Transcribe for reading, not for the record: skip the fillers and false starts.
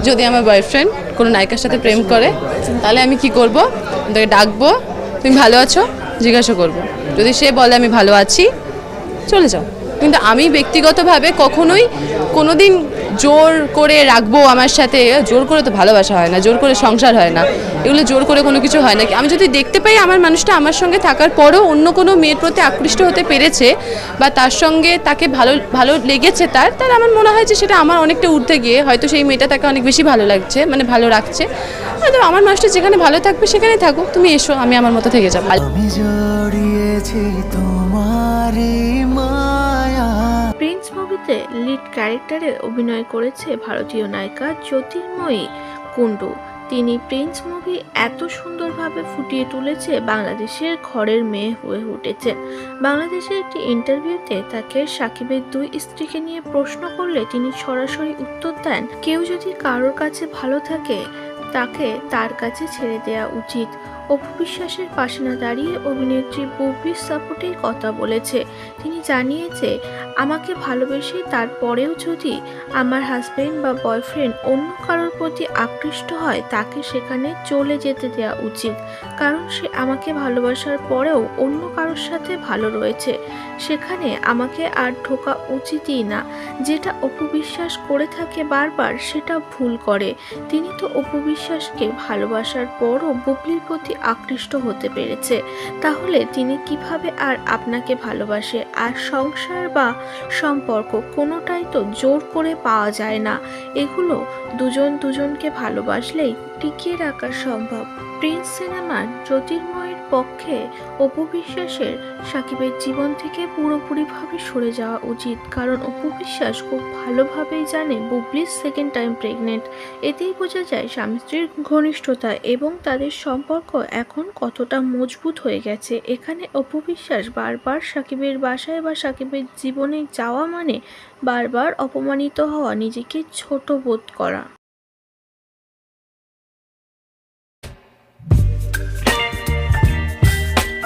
যদি আমার বয়ফ্রেন্ড কোনো নায়িকার সাথে প্রেম করে তাহলে আমি কি করব, তাকে ডাকবো, তুমি ভালো আছো জিজ্ঞাসা করব। যদি সে বলে আমি ভালো আছি, চলে যাও। কিন্তু আমি ব্যক্তিগতভাবে কখনোই কোনো দিন জোর করে রাখবো আমার সাথে, জোর করে তো ভালোবাসা হয় না, জোর করে সংসার হয় না, এগুলো জোর করে কোনো কিছু হয় না। আমি যদি দেখতে পাই আমার মানুষটা আমার সঙ্গে থাকার পরও অন্য কোনো মেয়ের প্রতি আকৃষ্ট হতে পেরেছে বা তার সঙ্গে তাকে ভালো ভালো লেগেছে তার আমার মনে হয় যে সেটা আমার অনেকটা ঊর্ধ্বে গিয়ে হয়তো সেই মেয়েটা তাকে অনেক বেশি ভালো লাগছে, মানে ভালো রাখছে। হয়তো আমার মানুষটা যেখানে ভালো থাকবে সেখানেই থাকুক, তুমি এসো, আমি আমার মতো থেকে যাবো। আমি জড়িয়েছি তোমারই মায়া। প্রিন্স মুভিতে লিড ক্যারেক্টারে অভিনয় করেছে ভারতীয় নায়িকা জ্যোতির্ময়ী কুণ্ডু। তিনি প্রিন্স মুভি এত সুন্দরভাবে ফুটিয়ে তুলেছে, বাংলাদেশের ঘরের মেয়ে হয়ে উঠেছে। বাংলাদেশের একটি ইন্টারভিউতে তাকে সাকিবের দুই স্ত্রীকে নিয়ে প্রশ্ন করলে তিনি সরাসরি উত্তর দেন, কেউ যদি কারোর কাছে ভালো থাকে তাকে তার কাছে ছেড়ে দেওয়া উচিত। অপু বিশ্বাসের পাশে না দাঁড়িয়ে অভিনেত্রী বুবলির সাপোর্টেই কথা বলেছে। তিনি জানিয়েছে, আমাকে ভালোবেসে তারপরেও যদি আমার হাজবেন্ড বা বয়ফ্রেন্ড অন্য কারোর প্রতি আকৃষ্ট হয় তাকে সেখানে চলে যেতে দেওয়া উচিত, কারণ সে আমাকে ভালোবাসার পরেও অন্য কারোর সাথে ভালো রয়েছে, সেখানে আমাকে আর ঢোকা উচিতই না। যেটা অপু বিশ্বাস করে থাকে বারবার সেটা ভুল করে। তিনি তো অপু বিশ্বাসকে ভালোবাসার পরও বুবলির প্রতি আকৃষ্ট হতে পেরেছে, তাহলে তিনি কিভাবে আর আপনাকে ভালোবাসে? আর সংসার বা সম্পর্ক কোনোটাই তো জোর করে পাওয়া যায় না, এগুলো দুজন দুজনকে ভালোবাসলেই টিকিয়ে রাখা সম্ভব। প্রিন্স সিনেমার জ্যোতির্ময়ের পক্ষে অপু বিশ্বাসের সাকিবের জীবন থেকে পুরোপুরিভাবে সরে যাওয়া উচিত, কারণ অপু বিশ্বাস খুব ভালোভাবেই জানে বুবলি সেকেন্ড টাইম প্রেগনেন্ট। এতেই বোঝা যায় স্বামী স্ত্রীর ঘনিষ্ঠতা এবং তাদের সম্পর্ক এখন কতটা মজবুত হয়ে গেছে। এখানে অপু বিশ্বাস বারবার সাকিবের বাসায় বা সাকিবের জীবনে যাওয়া মানে বারবার অপমানিত হওয়া, নিজেকে ছোট বোধ করা।